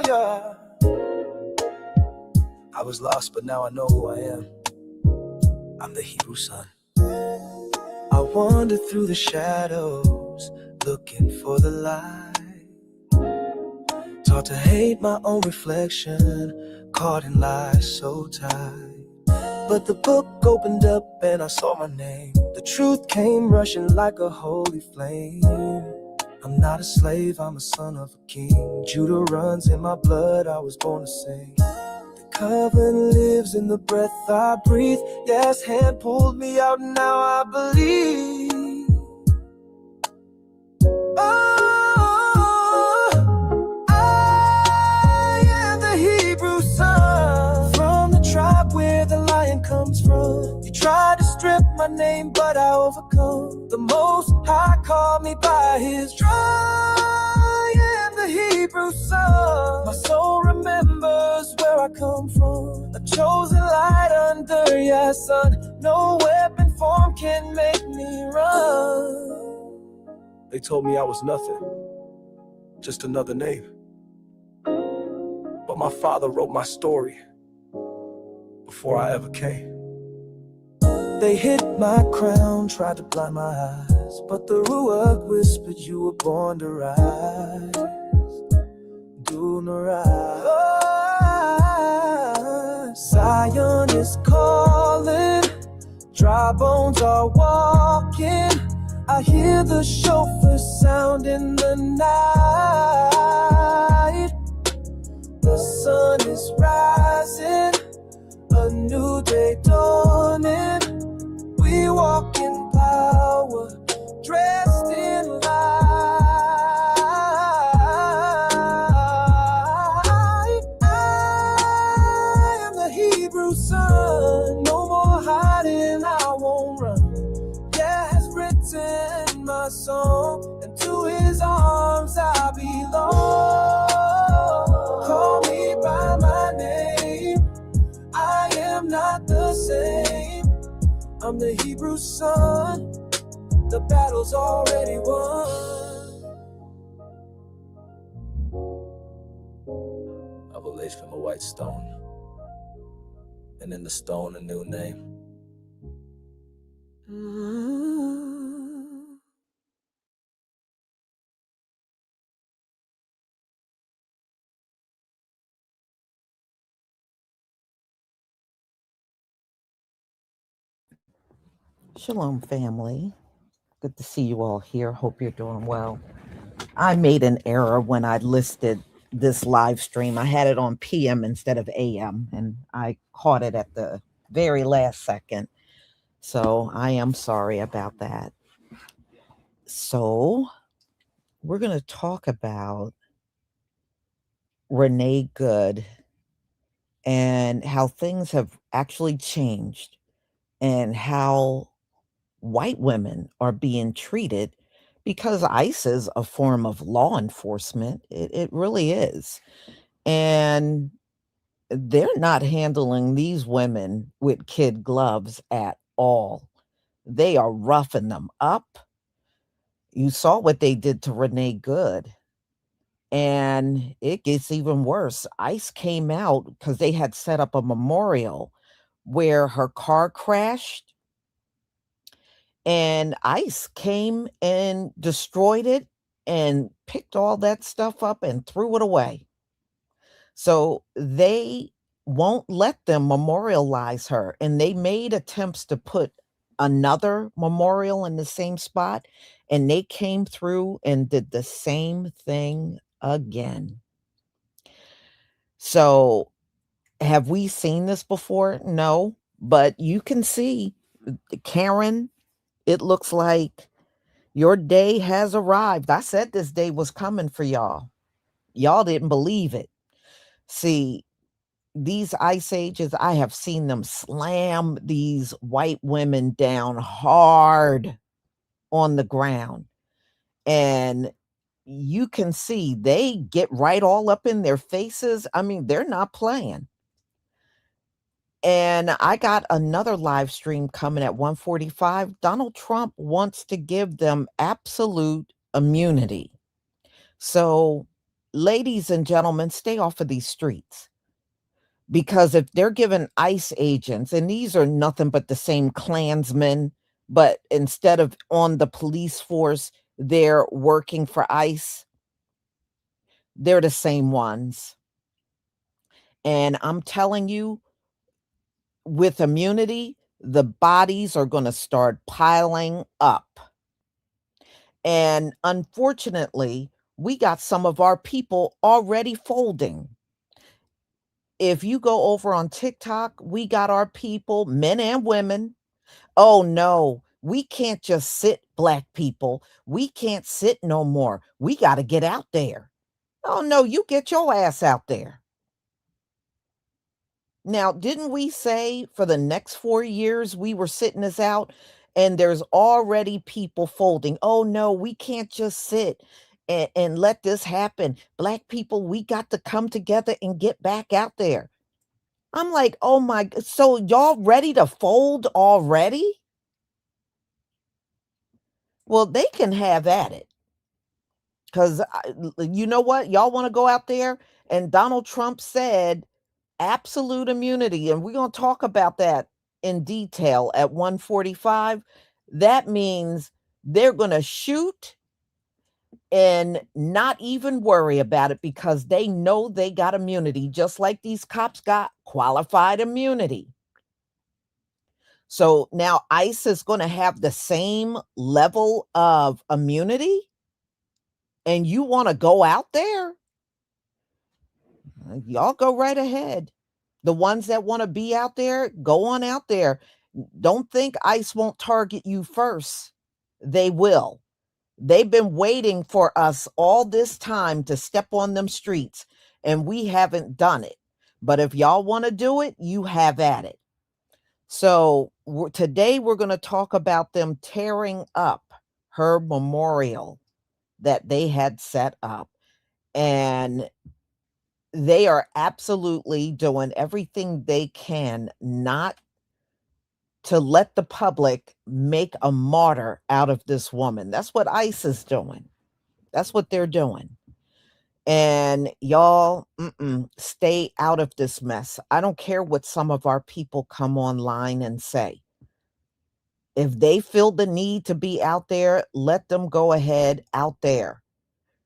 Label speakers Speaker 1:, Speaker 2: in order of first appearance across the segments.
Speaker 1: yeah. I was lost, but now I know who I am. I'm the Hebrew son. I wandered through the shadows, looking for the light. Taught to hate my own reflection, caught in lies so tight. But the book opened up and I saw my name. The truth came rushing like a holy flame. I'm not a slave, I'm a son of a king. Judah runs in my blood, I was born to sing. The covenant lives in the breath I breathe. Yes, hand pulled me out, now I believe. Oh, I am the Hebrew son, from the tribe where the lion comes from. You tried to strip my name, but I overcome. The Most High called me by his tribe. I am the Hebrew son. My soul remembers where I come from. A chosen light under your sun. No weapon formed can make me run. They told me I was nothing, just another name. But my father wrote my story before I ever came. They hid my crown, tried to blind my eyes, but the Ruach whispered you were born to rise. Do not rise. Zion is calling, dry bones are walking. I hear the chauffeur sound in the night. The sun is rising, a new day dawning. We walk in power, dressed in light. I am the Hebrew son, no more hiding, I won't run. Yeah, has written my song, and to his arms I belong. Call me by my name, I am not the same. I'm the Hebrew son, the battle's already won. I was laced from a white stone, and in the stone a new name.
Speaker 2: Shalom, family. Good to see you all here. Hope you're doing well. I made an error when I listed this live stream. I had it on PM instead of AM, and I caught it at the very last second. So I am sorry about that. So we're going to talk about Renee Good and how things have actually changed and how white women are being treated, because ICE is a form of law enforcement. It really is. And they're not handling these women with kid gloves at all. They are roughing them up. You saw what they did to Renee Good. And it gets even worse. ICE came out because they had set up a memorial where her car crashed, and ICE came and destroyed it and picked all that stuff up and threw it away. So they won't let them memorialize her. And they made attempts to put another memorial in the same spot, and they came through and did the same thing again. So have we seen this before? No, but you can see, Karen, it looks like your day has arrived. I said this day was coming for y'all. Y'all didn't believe it. See, these ice ages, I have seen them slam these white women down hard on the ground. And you can see they get right all up in their faces. I mean, they're not playing. And I got another live stream coming at 1:45. Donald Trump wants to give them absolute immunity. So ladies and gentlemen, stay off of these streets. Because if they're given ICE agents, and these are nothing but the same Klansmen, but instead of on the police force, they're working for ICE, they're the same ones. And I'm telling you, with immunity, the bodies are going to start piling up. And unfortunately, we got some of our people already folding. If you go over on TikTok, we got our people, men and women. Oh no, we can't just sit, Black people. We can't sit no more. We got to get out there. Oh no, you get your ass out there. Now, didn't we say for the next 4 years we were sitting this out? And there's already people folding. Oh no, we can't just sit and let this happen. Black people, we got to come together and get back out there. I'm like, oh my, so y'all ready to fold already? Well, they can have at it. Because you know what? Y'all want to go out there? And Donald Trump said absolute immunity. And we're going to talk about that in detail at 1:45. That means they're going to shoot and not even worry about it because they know they got immunity, just like these cops got qualified immunity. So now ICE is going to have the same level of immunity, and you want to go out there? Y'all go right ahead. The ones that want to be out there, go on out there. Don't think ICE won't target you first. They will. They've been waiting for us all this time to step on them streets, and we haven't done it. But if y'all want to do it, you have at it. So today we're going to talk about them tearing up her memorial that they had set up. And they are absolutely doing everything they can not to let the public make a martyr out of this woman. That's what ICE is doing. That's what they're doing. And y'all, stay out of this mess. I don't care what some of our people come online and say. If they feel the need to be out there, let them go ahead out there.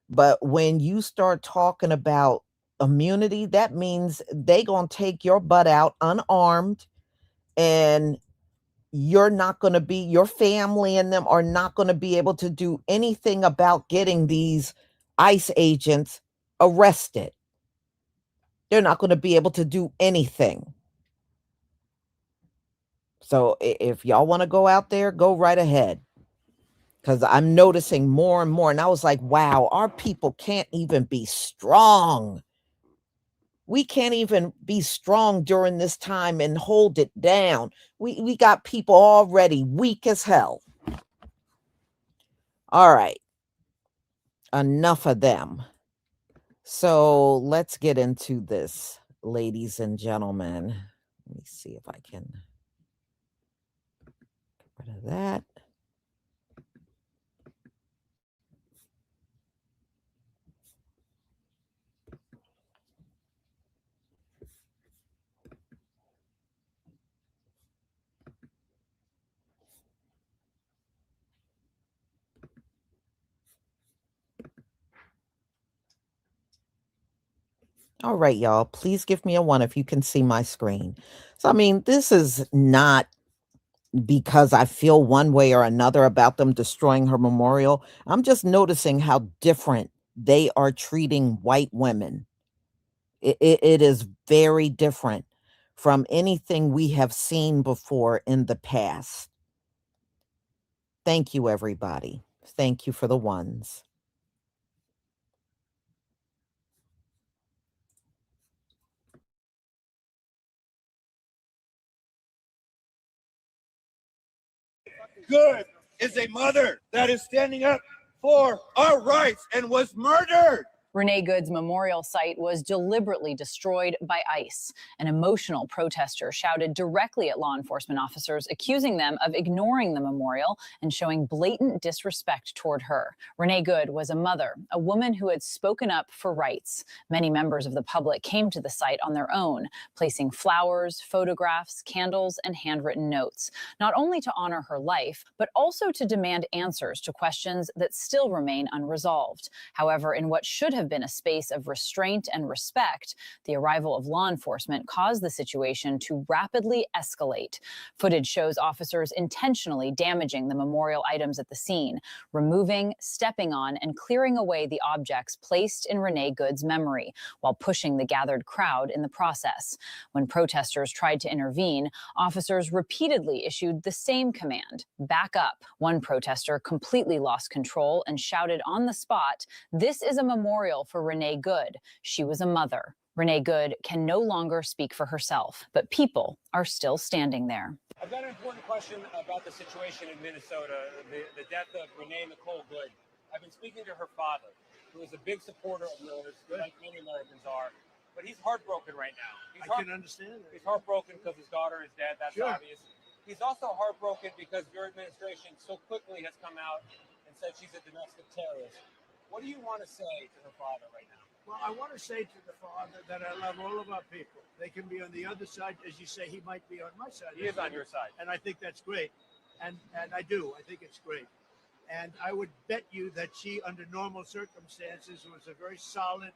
Speaker 2: But when you start talking about immunity, that means they gonna take your butt out unarmed, and you're not gonna be your family and them are not gonna be able to do anything about getting these ICE agents arrested. They're not gonna be able to do anything. So if y'all want to go out there, go right ahead. Because I'm noticing more and more. And I was like, wow, our people can't even be strong. We can't even be strong during this time and hold it down. We got people already weak as hell. All right. Enough of them. So let's get into this, ladies and gentlemen. Let me see if I can get rid of that. All right, y'all. Please give me a one if you can see my screen. So, I mean, this is not because I feel one way or another about them destroying her memorial. I'm just noticing how different they are treating white women. It is very different from anything we have seen before in the past. Thank you, everybody. Thank you for the ones.
Speaker 3: Good is a mother that is standing up for our rights and was murdered.
Speaker 4: Renee Good's memorial site was deliberately destroyed by ICE. An emotional protester shouted directly at law enforcement officers, accusing them of ignoring the memorial and showing blatant disrespect toward her. Renee Good was a mother, a woman who had spoken up for rights. Many members of the public came to the site on their own, placing flowers, photographs, candles, and handwritten notes, not only to honor her life, but also to demand answers to questions that still remain unresolved. However, in what should have been a space of restraint and respect, the arrival of law enforcement caused the situation to rapidly escalate. Footage shows officers intentionally damaging the memorial items at the scene, removing, stepping on, and clearing away the objects placed in Renee Good's memory, while pushing the gathered crowd in the process. When protesters tried to intervene, officers repeatedly issued the same command: back up. One protester completely lost control and shouted on the spot, "This is a memorial for Renee Good. She was a mother." Renee Good can no longer speak for herself, but people are still standing there.
Speaker 5: I've got an important question about the situation in Minnesota, the death of Renee Nicole Good. I've been speaking to her father, who is a big supporter of yours, like many Americans are, but he's heartbroken right now.
Speaker 3: I can understand that.
Speaker 5: He's heartbroken because his daughter is dead, that's obvious. He's also heartbroken because your administration so quickly has come out and said she's a domestic terrorist. What do you want to say to her father right now?
Speaker 3: Well, I want to say to the father that I love all of our people. They can be on the other side. As you say, he might be on my side.
Speaker 5: He is on your side.
Speaker 3: And I think that's great. And I do. I think it's great. And I would bet you that she, under normal circumstances, was a very solid,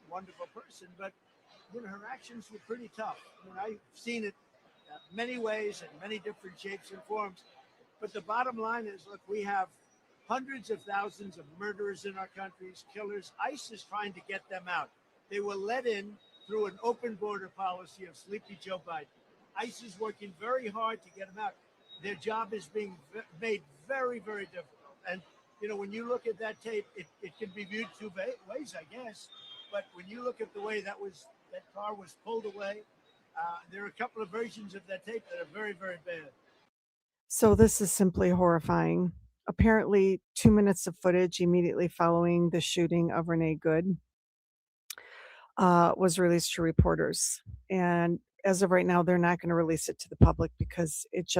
Speaker 3: wonderful person. But you know, her actions were pretty tough. I mean, I've seen it many ways and many different shapes and forms. But the bottom line is, look, we have hundreds of thousands of murderers in our countries, killers. ICE is trying to get them out. They were let in through an open border policy of Sleepy Joe Biden. ICE is working very hard to get them out. Their job is being made very, very difficult. And, you know, when you look at that tape, it can be viewed two ways, I guess. But when you look at the way that car was pulled away, there are a couple of versions of that tape that are very, very bad.
Speaker 6: So this is simply horrifying. Apparently, 2 minutes of footage immediately following the shooting of Renee Good was released to reporters. And as of right now, they're not going to release it to the public because it's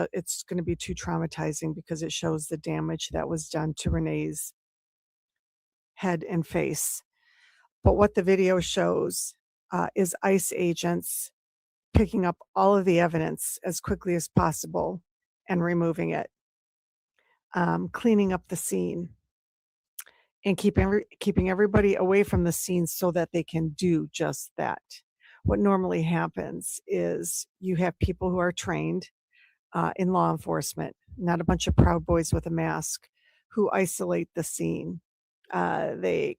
Speaker 6: going to be too traumatizing, because it shows the damage that was done to Renee's head and face. But what the video shows is ICE agents picking up all of the evidence as quickly as possible and removing it, cleaning up the scene, and keeping everybody away from the scene so that they can do just that. What normally happens is you have people who are trained in law enforcement, not a bunch of Proud Boys with a mask, who isolate the scene. They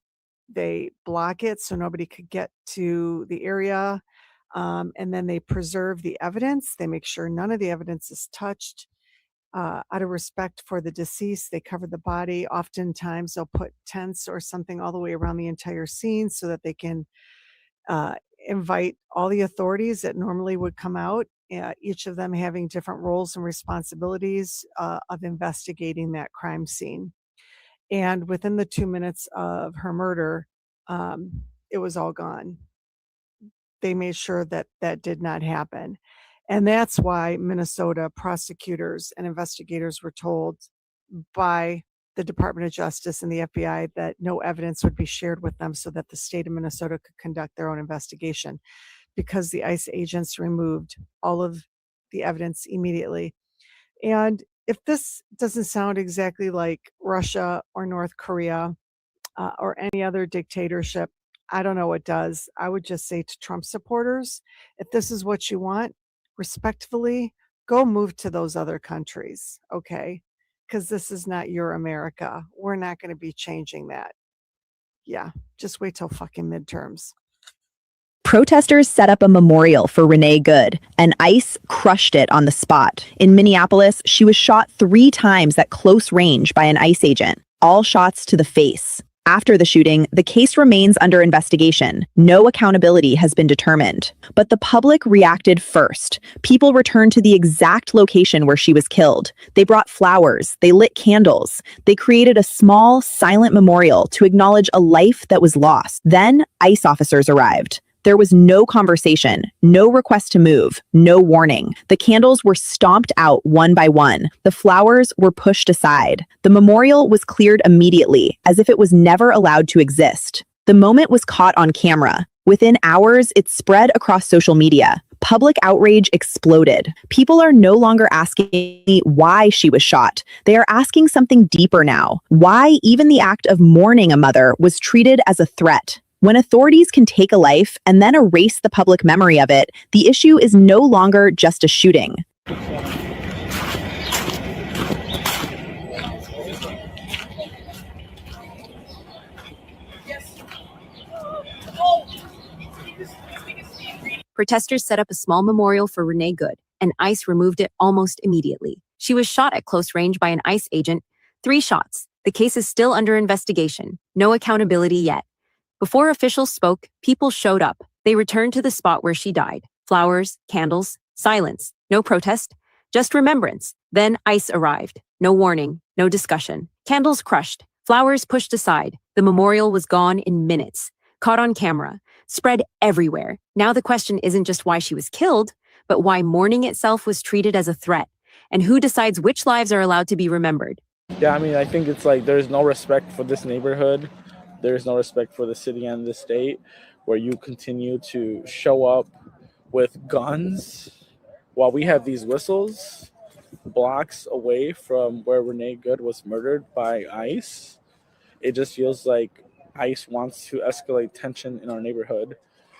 Speaker 6: block it so nobody could get to the area, and then they preserve the evidence. They make sure none of the evidence is touched. Out of respect for the deceased, they cover the body. Oftentimes they'll put tents or something all the way around the entire scene so that they can invite all the authorities that normally would come out, each of them having different roles and responsibilities of investigating that crime scene. And within the 2 minutes of her murder, it was all gone. They made sure that that did not happen. And that's why Minnesota prosecutors and investigators were told by the Department of Justice and the FBI that no evidence would be shared with them so that the state of Minnesota could conduct their own investigation, because the ICE agents removed all of the evidence immediately. And if this doesn't sound exactly like Russia or North Korea or any other dictatorship, I don't know what does. I would just say to Trump supporters, if this is what you want, respectfully, go move to those other countries, okay? Because this is not your America. We're not going to be changing that. Yeah, just wait till fucking midterms.
Speaker 7: Protesters set up a memorial for Renee Good, and ICE crushed it on the spot. In Minneapolis, she was shot 3 times at close range by an ICE agent, all shots to the face. After the shooting, the case remains under investigation. No accountability has been determined. But the public reacted first. People returned to the exact location where she was killed. They brought flowers. They lit candles. They created a small, silent memorial to acknowledge a life that was lost. Then, ICE officers arrived. There was no conversation, no request to move, no warning. The candles were stomped out one by one. The flowers were pushed aside. The memorial was cleared immediately, as if it was never allowed to exist. The moment was caught on camera. Within hours, it spread across social media. Public outrage exploded. People are no longer asking why she was shot. They are asking something deeper now. Why even the act of mourning a mother was treated as a threat. When authorities can take a life and then erase the public memory of it, the issue is no longer just a shooting.
Speaker 8: Protesters set up a small memorial for Renee Good, and ICE removed it almost immediately. She was shot at close range by an ICE agent, 3 shots. The case is still under investigation. No accountability yet. Before officials spoke, people showed up. They returned to the spot where she died. Flowers, candles, silence. No protest, just remembrance. Then ICE arrived. No warning, no discussion. Candles crushed, flowers pushed aside. The memorial was gone in minutes. Caught on camera, spread everywhere. Now the question isn't just why she was killed, but why mourning itself was treated as a threat. And who decides which lives are allowed to be remembered?
Speaker 9: Yeah, I mean, I think it's like there's no respect for this neighborhood. There's no respect for the city and the state, where you continue to show up with guns while we have these whistles blocks away from where Renee Good was murdered by ICE. It just feels like ICE wants to escalate tension in our neighborhood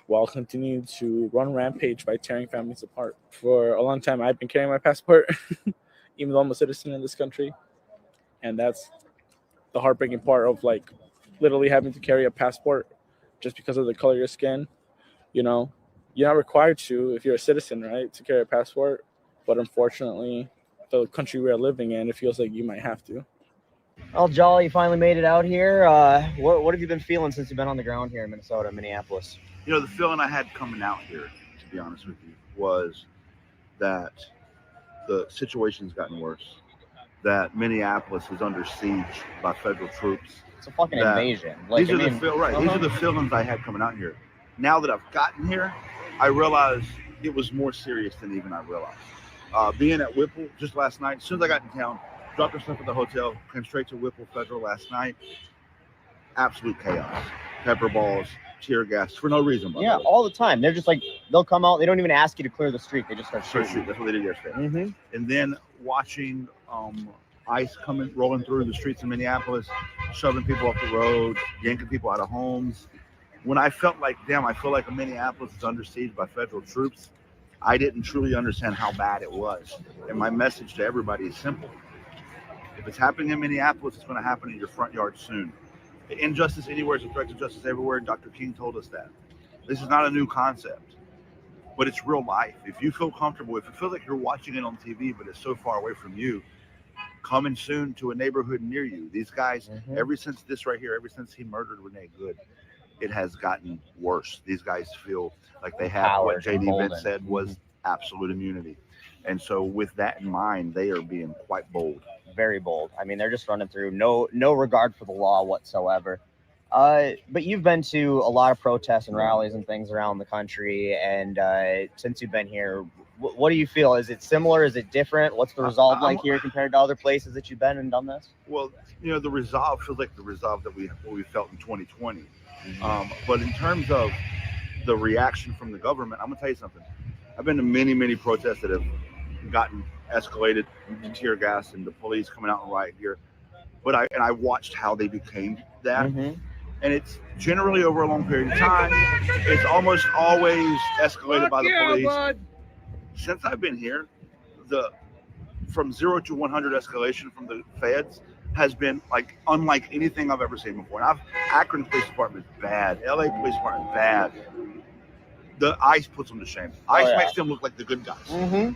Speaker 9: while continuing to run rampage by tearing families apart. For a long time, I've been carrying my passport, even though I'm a citizen in this country. And that's the heartbreaking part of like literally having to carry a passport just because of the color of your skin. You know, you're not required to if you're a citizen, right, to carry a passport. But unfortunately, the country we're living in, it feels like you might have to.
Speaker 10: Well, Jolly, you finally made it out here. What have you been feeling since you've been on the ground here in Minnesota, Minneapolis?
Speaker 11: You know, the feeling I had coming out here, to be honest with you, was that the situation's gotten worse. That Minneapolis is under siege by federal troops.
Speaker 10: It's a fucking invasion.
Speaker 11: Like, these are the feelings I had coming out here. Now that I've gotten here, I realize it was more serious than even I realized. Being at Whipple just last night, as soon as I got in town, dropped our stuff at the hotel, came straight to Whipple Federal last night. Absolute chaos. Pepper balls, tear gas, for no reason.
Speaker 10: Yeah, all the time. They're just like, they'll come out, they don't even ask you to clear the street. They just start shooting.
Speaker 11: That's what they did yesterday. And then watching ICE rolling through the streets of Minneapolis, shoving people off the road, yanking people out of homes. When I felt like, damn, I feel like Minneapolis is under siege by federal troops, I didn't truly understand how bad it was. And my message to everybody is simple. If it's happening in Minneapolis, it's going to happen in your front yard soon. Injustice anywhere is a threat to justice everywhere. Dr. King told us that. This is not a new concept, but it's real life. If you feel comfortable, if you feel like you're watching it on TV, but it's so far away from you, coming soon to a neighborhood near you. These guys, ever since this right here, ever since he murdered Renee Good, it has gotten worse. These guys feel like they have what J.D. Vance said was absolute immunity. And so with that in mind, they are being quite bold.
Speaker 10: Very bold. I mean, they're just running through, no regard for the law whatsoever. But you've been to a lot of protests and rallies and things around the country. And since you've been here, what do you feel? Is it similar? Is it different? What's the resolve like here compared to other places that you've been and done this?
Speaker 11: Well, you know, the resolve feels like the resolve that we felt in 2020. But in terms of the reaction from the government, I'm gonna tell you something. I've been to many protests that have gotten escalated to tear gas and the police coming out and riot here. But I watched how they became that. And it's generally over a long period of time. It's almost always escalated by the police. Since I've been here, from 0 to 100 escalation from the feds has been like unlike anything I've ever seen before. And Akron Police Department is bad. LA Police Department is bad. the ICE puts them to shame. ICE makes them look like the good guys.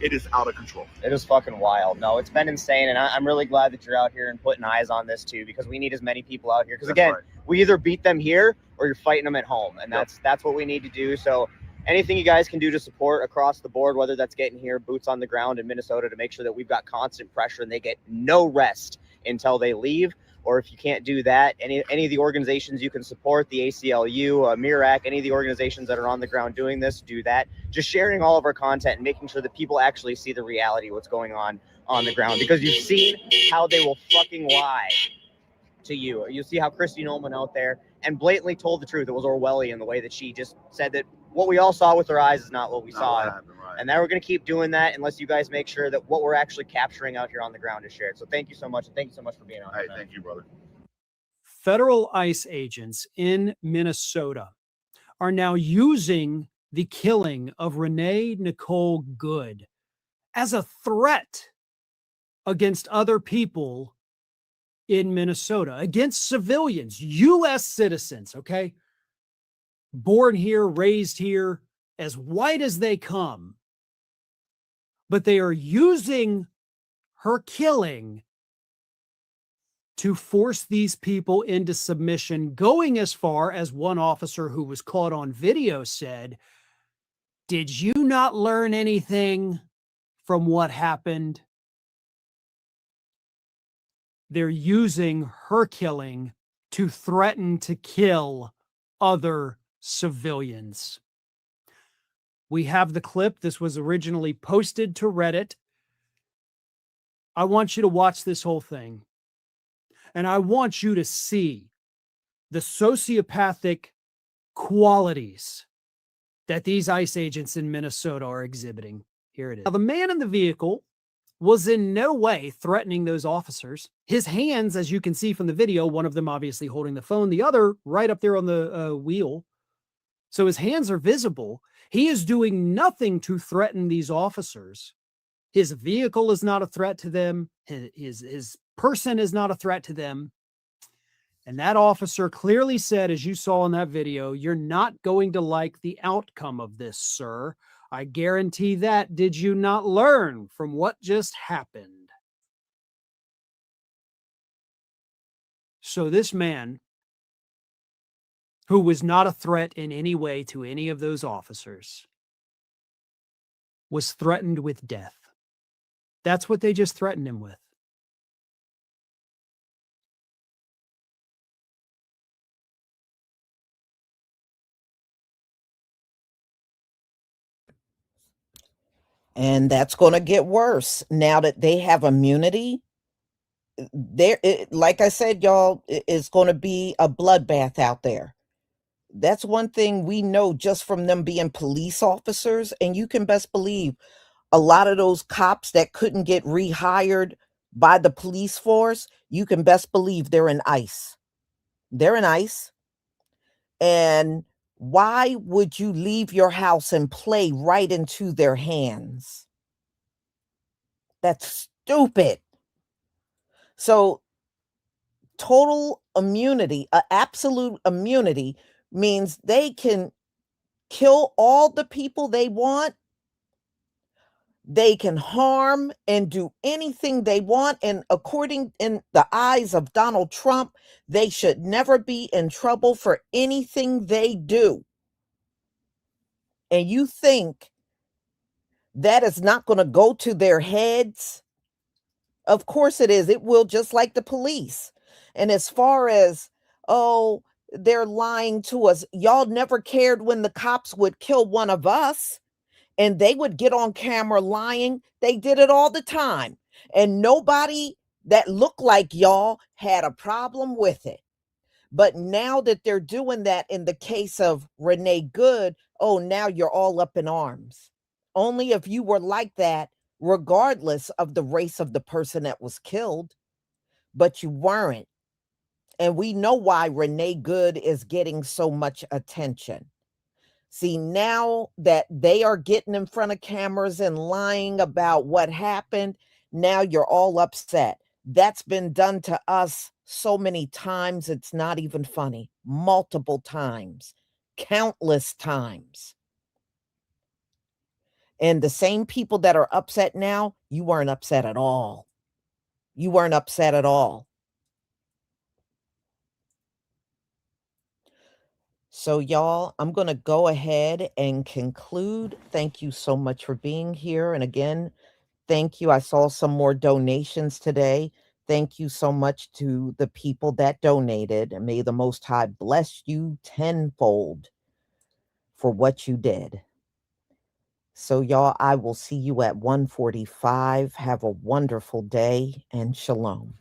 Speaker 11: It is out of control.
Speaker 10: It is fucking wild. No, it's been insane, and I'm really glad that you're out here and putting eyes on this too, because we need as many people out here. Because again, we either beat them here or you're fighting them at home, and that's what we need to do. So anything you guys can do to support across the board, whether that's getting here boots on the ground in Minnesota to make sure that we've got constant pressure and they get no rest until they leave. Or if you can't do that, any of the organizations you can support, the ACLU, MIRAC, any of the organizations that are on the ground doing this, do that. Just sharing all of our content and making sure that people actually see the reality of what's going on the ground. Because you've seen how they will fucking lie to you. You see how Christy Nolan out there and blatantly told the truth. It was Orwellian the way that she just said that what we all saw with our eyes is not what we saw. And now we're going to keep doing that unless you guys make sure that what we're actually capturing out here on the ground is shared. So thank you so much. And thank you so much for being on.
Speaker 11: Hey, thank you, brother.
Speaker 12: Federal ICE agents in Minnesota are now using the killing of Renee Nicole Good as a threat against other people in Minnesota, against civilians, U.S. citizens, okay? Born here, raised here, as white as they come. But they are using her killing to force these people into submission, going as far as one officer who was caught on video said, "Did you not learn anything from what happened?" They're using her killing to threaten to kill other civilians. We have the clip. This was originally posted to Reddit. I want you to watch this whole thing. And I want you to see the sociopathic qualities that these ICE agents in Minnesota are exhibiting. Here it is. Now, the man in the vehicle was in no way threatening those officers. His hands, as you can see from the video, one of them obviously holding the phone, the other right up there on the wheel. So his hands are visible. He is doing nothing to threaten these officers. His vehicle is not a threat to them. His person is not a threat to them. And that officer clearly said, as you saw in that video, "You're not going to like the outcome of this, sir. I guarantee that. Did you not learn from what just happened?" So this man, who was not a threat in any way to any of those officers, was threatened with death. That's what they just threatened him with.
Speaker 2: And that's going to get worse now that they have immunity. There, like I said, y'all, it's going to be a bloodbath out there. That's one thing we know just from them being police officers. And you can best believe a lot of those cops that couldn't get rehired by the police force, you can best believe they're in ICE. They're in ICE. And why would you leave your house and play right into their hands? That's stupid. So total immunity, absolute immunity, means they can kill all the people they want. They can harm and do anything they want. And according in the eyes of Donald Trump, they should never be in trouble for anything they do. And you think that is not going to go to their heads? Of course it is. It will, just like the police. And as far as, oh, they're lying to us. Y'all never cared when the cops would kill one of us and they would get on camera lying. They did it all the time. And nobody that looked like y'all had a problem with it. But now that they're doing that in the case of Renee Good, oh, now you're all up in arms. Only if you were like that, regardless of the race of the person that was killed, but you weren't. And we know why Renee Good is getting so much attention. See, now that they are getting in front of cameras and lying about what happened, now you're all upset. That's been done to us so many times, it's not even funny. Multiple times, countless times. And the same people that are upset now, you weren't upset at all. You weren't upset at all. So, y'all, I'm going to go ahead and conclude. Thank you so much for being here. And again, thank you. I saw some more donations today. Thank you so much to the people that donated. And may the Most High bless you tenfold for what you did. So, y'all, I will see you at 1:45. Have a wonderful day and shalom.